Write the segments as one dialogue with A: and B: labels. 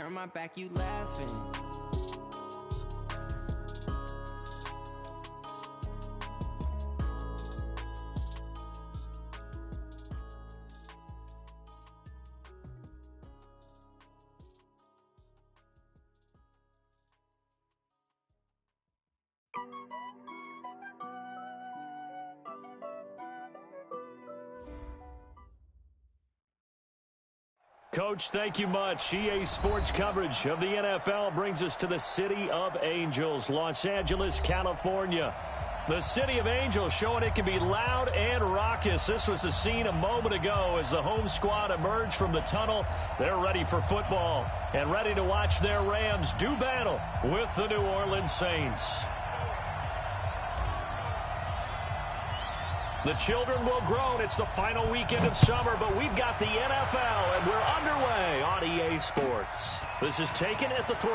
A: turn my back, you laughing.
B: Coach, thank you much. EA Sports coverage of the NFL brings us to the City of Angels, Los Angeles, California. The City of Angels showing it can be loud and raucous. This was the scene a moment ago as the home squad emerged from the tunnel. They're ready for football and ready to watch their Rams do battle with the New Orleans Saints. The children will groan. It's the final weekend of summer, but we've got the NFL, and we're underway on EA Sports. This is taken at the 3.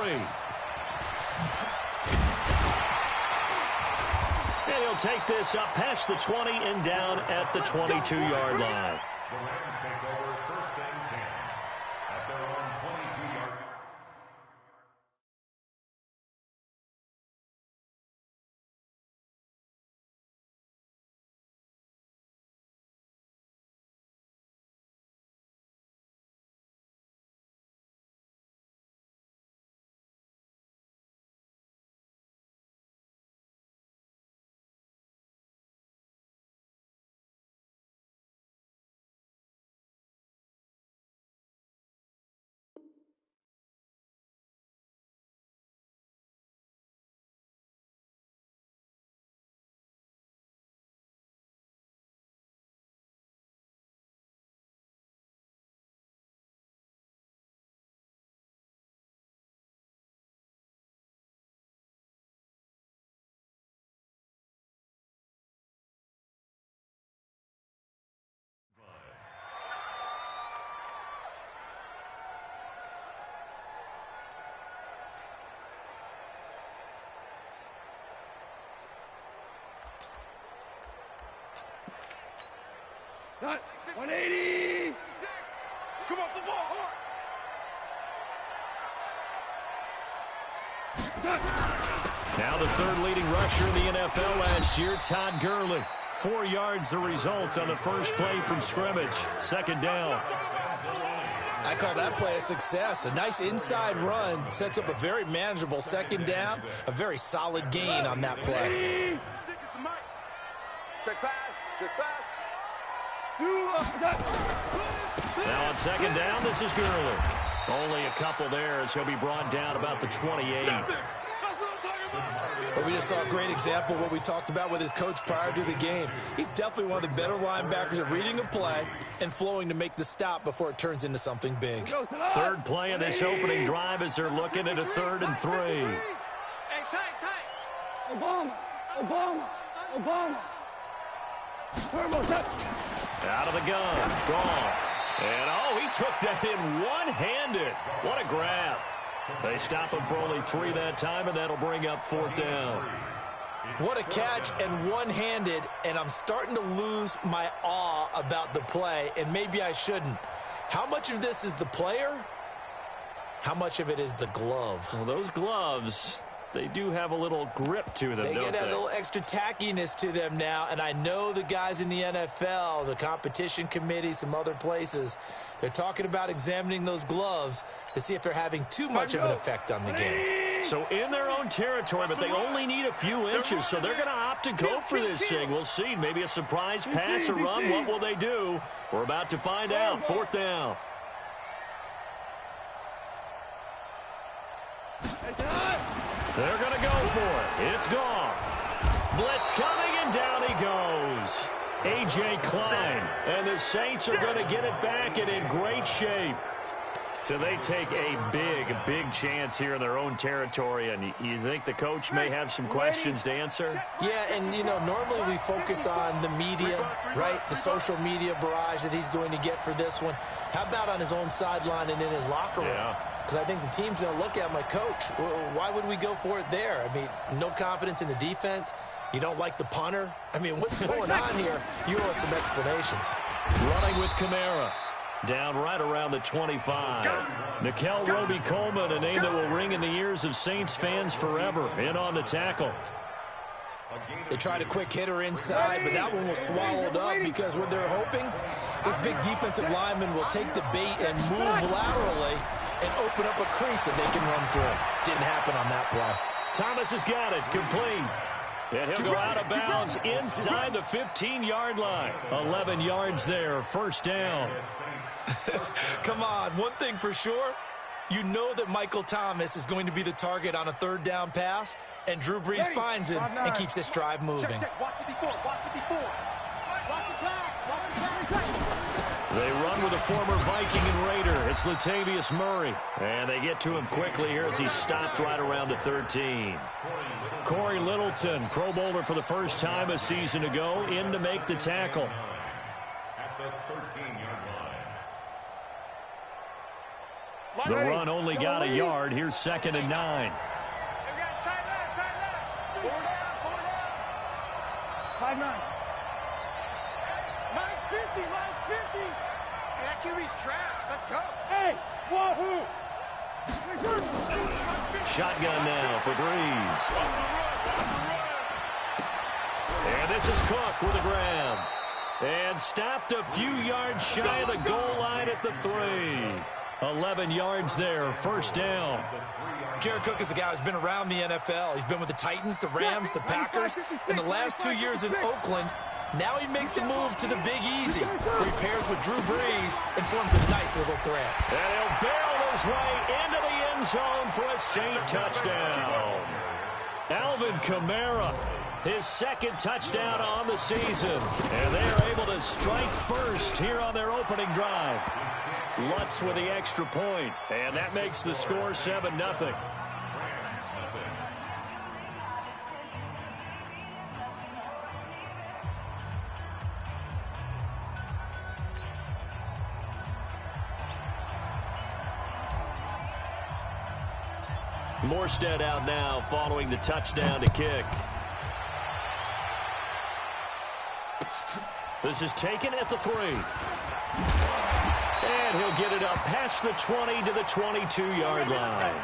B: And he'll take this up past the 20 and down at the 22-yard line.
C: The Rams take over 1st and 10 at their own 22-yard line.
D: Cut. 180. Come off the ball.
B: Now the third leading rusher in the NFL last year, Todd Gurley. 4 yards the result on the first play from scrimmage. 2nd down.
E: I call that play a success. A nice inside run sets up a very manageable 2nd down. A very solid gain on that play.
D: Check pass. Check pass.
B: Now on 2nd down, this is Gurley. Only a couple there as he'll be brought down about the 28.
E: But we just saw a great example of what we talked about with his coach prior to the game. He's definitely one of the better linebackers at reading a play and flowing to make the stop before it turns into something big.
B: Third play of this opening drive as they're looking at a 3rd and 3.
D: Hey, tight. Obama.
B: Out of the gun. Gone. And, oh, he took that in one-handed. What a grab. They stop him for only 3 that time, and that'll bring up 4th down.
E: What a catch and one-handed, and I'm starting to lose my awe about the play, and maybe I shouldn't. How much of this is the player? How much of it is the glove?
B: Well, those gloves, they do have a little grip to them,
E: They
B: don't
E: get
B: they?
E: a little extra tackiness to them now, and I know the guys in the NFL, the competition committee, some other places, they're talking about examining those gloves to see if they're having too much of an effect on the game.
B: So in their own territory, but they only need a few inches, so they're going to opt to go for this thing. We'll see. Maybe a surprise pass or run. What will they do? We're about to find out. 4th down. They're going to go for it. It's gone. Blitz coming, and down he goes. A.J. Klein. And the Saints are going to get it back and in great shape. So they take a big chance here in their own territory, and you think the coach may have some questions to answer?
E: Yeah, and, you know, normally we focus on the media, right, the social media barrage that he's going to get for this one. How about on his own sideline and in his locker room? Because I think the team's going to look at him like, Coach, why would we go for it there? I mean, no confidence in the defense. You don't like the punter? I mean, what's going on here? You owe us some explanations.
B: Running with Kamara. Down right around the 25. Nickel Roby-Coleman, a name that will ring in the ears of Saints fans forever, in on the tackle.
E: They tried a quick hitter inside, but that one was swallowed up because what they're hoping, this big defensive lineman will take the bait and move laterally and open up a crease that they can run through. Didn't happen on that play.
B: Thomas has got it, complete. And he'll go out of bounds inside the 15-yard line. 11 yards there, first down.
E: Come on, one thing for sure, you know that Michael Thomas is going to be the target on a third down pass, and Drew Brees finds him and keeps this drive moving.
D: Watch 54, watch 54. Watch the flag,
B: They run with a former Viking and Raider. It's Latavius Murray. And they get to him quickly here as he's stopped right around the 13. Corey Littleton, Pro Bowler for the first time a season ago, in to make the tackle.
C: At the 13-yard line.
B: The run only got a yard. Here's 2nd and 9.
D: We got tight left. 4 down. 5-9. Mine's 50, mine's 50. Hey, that QB's traps. Let's go. Hey, wahoo.
B: Shotgun now for Brees. And this is Cook with a grab. And stopped a few yards shy of the goal line at the 3. 11 yards there, first down.
E: Jared Cook is a guy who's been around the NFL. He's been with the Titans, the Rams, the Packers. In the last 2 years in Oakland, now he makes a move to the Big Easy, where he pairs with Drew Brees and forms a nice little threat.
B: And he'll barrel his way into the end zone for a Saint touchdown. Alvin Kamara, his 2nd touchdown on the season. And they are able to strike first here on their opening drive. Lutz with the extra point, and that makes the score 7-0. Morstead out now following the touchdown to kick. This is taken at the 3. And he'll get it up past the 20 to the 22-yard line.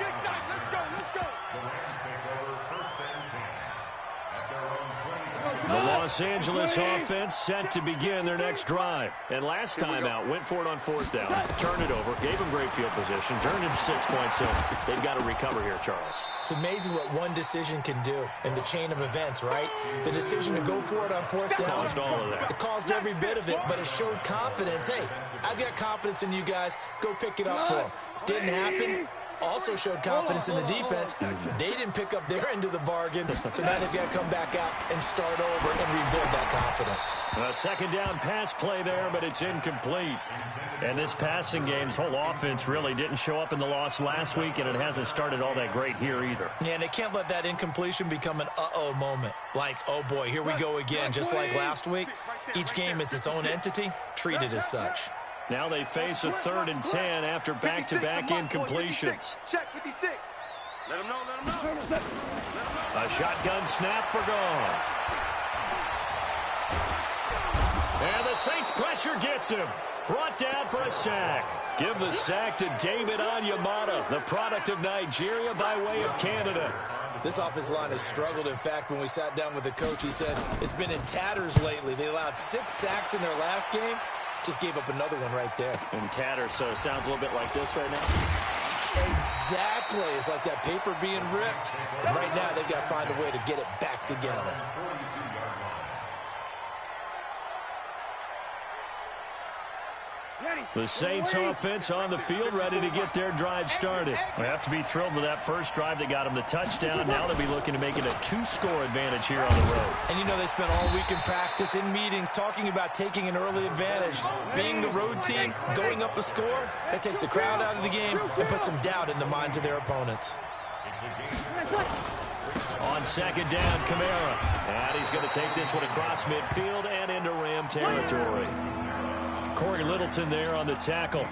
B: The Los Angeles offense set to begin their next drive. And last time out, went for it on 4th down, turned it over, gave them great field position, turned into 6 points. So they've got to recover here, Charles.
E: It's amazing what one decision can do in the chain of events, right? The decision to go for it on 4th down.
B: Caused all of that.
E: It caused every bit of it, but it showed confidence. Hey, I've got confidence in you guys. Go pick it up for them. Didn't happen. Also showed confidence in the defense. They didn't pick up their end of the bargain, so now they've got to come back out and start over and rebuild that confidence.
B: A 2nd down pass play there, but it's incomplete. And this passing game's whole offense really didn't show up in the loss last week, and it hasn't started all that great here either.
E: Yeah, and they can't let that incompletion become an uh-oh moment. Like, oh boy, here we go again, just like last week. Each game is its own entity, treated as such.
B: Now they face a 3rd and 10 after back-to-back incompletions.
D: Check 56. Let him know.
B: A shotgun snap for Goff. And the Saints pressure gets him. Brought down for a sack. Give the sack to David Onyemata, the product of Nigeria by way of Canada.
E: This offensive line has struggled. In fact, when we sat down with the coach, he said it's been in tatters lately. They allowed 6 sacks in their last game. Just gave up another one right there.
B: In tatters, so it sounds a little bit like this right now.
E: Exactly. It's like that paper being ripped. And right now, they've got to find a way to get it back together.
B: The Saints offense on the field, ready to get their drive started. They have to be thrilled with that first drive that got them the touchdown. Now they'll be looking to make it a 2-score advantage here on the road.
E: And you know they spent all week in practice, in meetings, talking about taking an early advantage. Being the road team, going up a score, that takes the crowd out of the game and puts some doubt in the minds of their opponents.
B: On 2nd down, Kamara. And he's going to take this one across midfield and into Ram territory. Corey Littleton there on the tackle.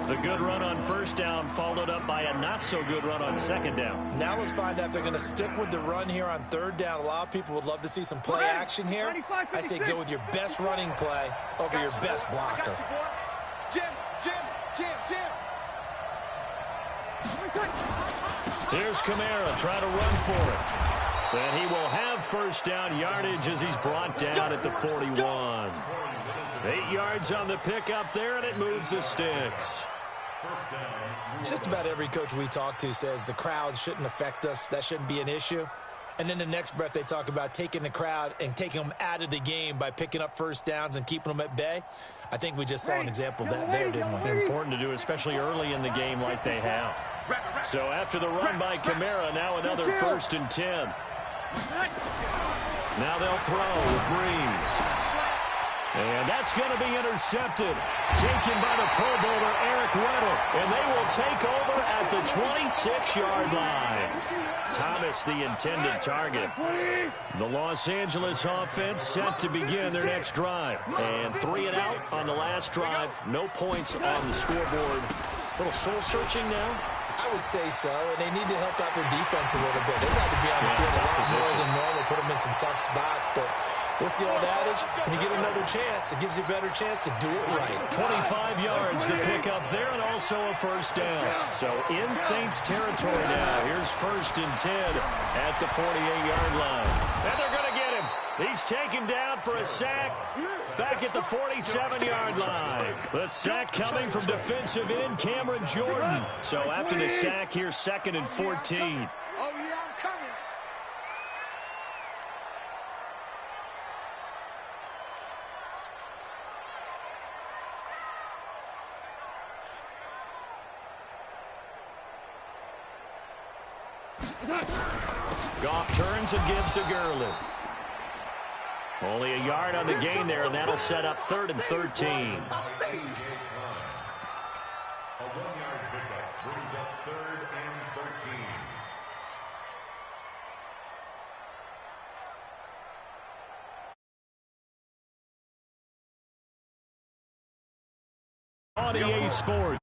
B: The good run on first down followed up by a not-so-good run on second down.
E: Now let's find out if they're going to stick with the run here on third down. A lot of people would love to see some play action here. I say go with your best running play over your best blocker.
D: Jim.
B: Here's Kamara trying to run for it. And he will have first down yardage as he's brought down at the 41. 8 yards on the pickup there, and it moves the sticks.
E: Just about every coach we talk to says the crowd shouldn't affect us. That shouldn't be an issue. And then the next breath they talk about taking the crowd and taking them out of the game by picking up first downs and keeping them at bay. I think we just saw an example of that there, didn't we?
B: Important to do, especially early in the game like they have. So after the run by Kamara, now another 1st and 10. Now they'll throw with Breeze. And that's going to be intercepted. Taken by the Pro Bowler, Eric Weddle. And they will take over at the 26-yard line. Thomas, the intended target. The Los Angeles offense set to begin their next drive. And 3 and out on the last drive. No points on the scoreboard. A little soul-searching now.
E: I would say so, and they need to help out their defense a little bit. They've got to be on the field a lot more than normal, put them in some tough spots, but what's the old adage? When you get another chance, it gives you a better chance to do it right.
B: 25 yards to pick up there, and also a first down. So in Saints territory now. Here's 1st and 10 at the 48-yard line. And they're going to get him. He's taken down for a sack back at the 47-yard line. The sack coming from defensive end Cameron Jordan. So after the sack, here's 2nd and 14.
D: Oh, yeah, I'm coming.
B: Goff turns and gives to Gurley. Only a yard on the gain there, and that'll set up 3rd and 13.
C: A 1-yard pickup brings up 3rd and 13.
B: On EA Sports.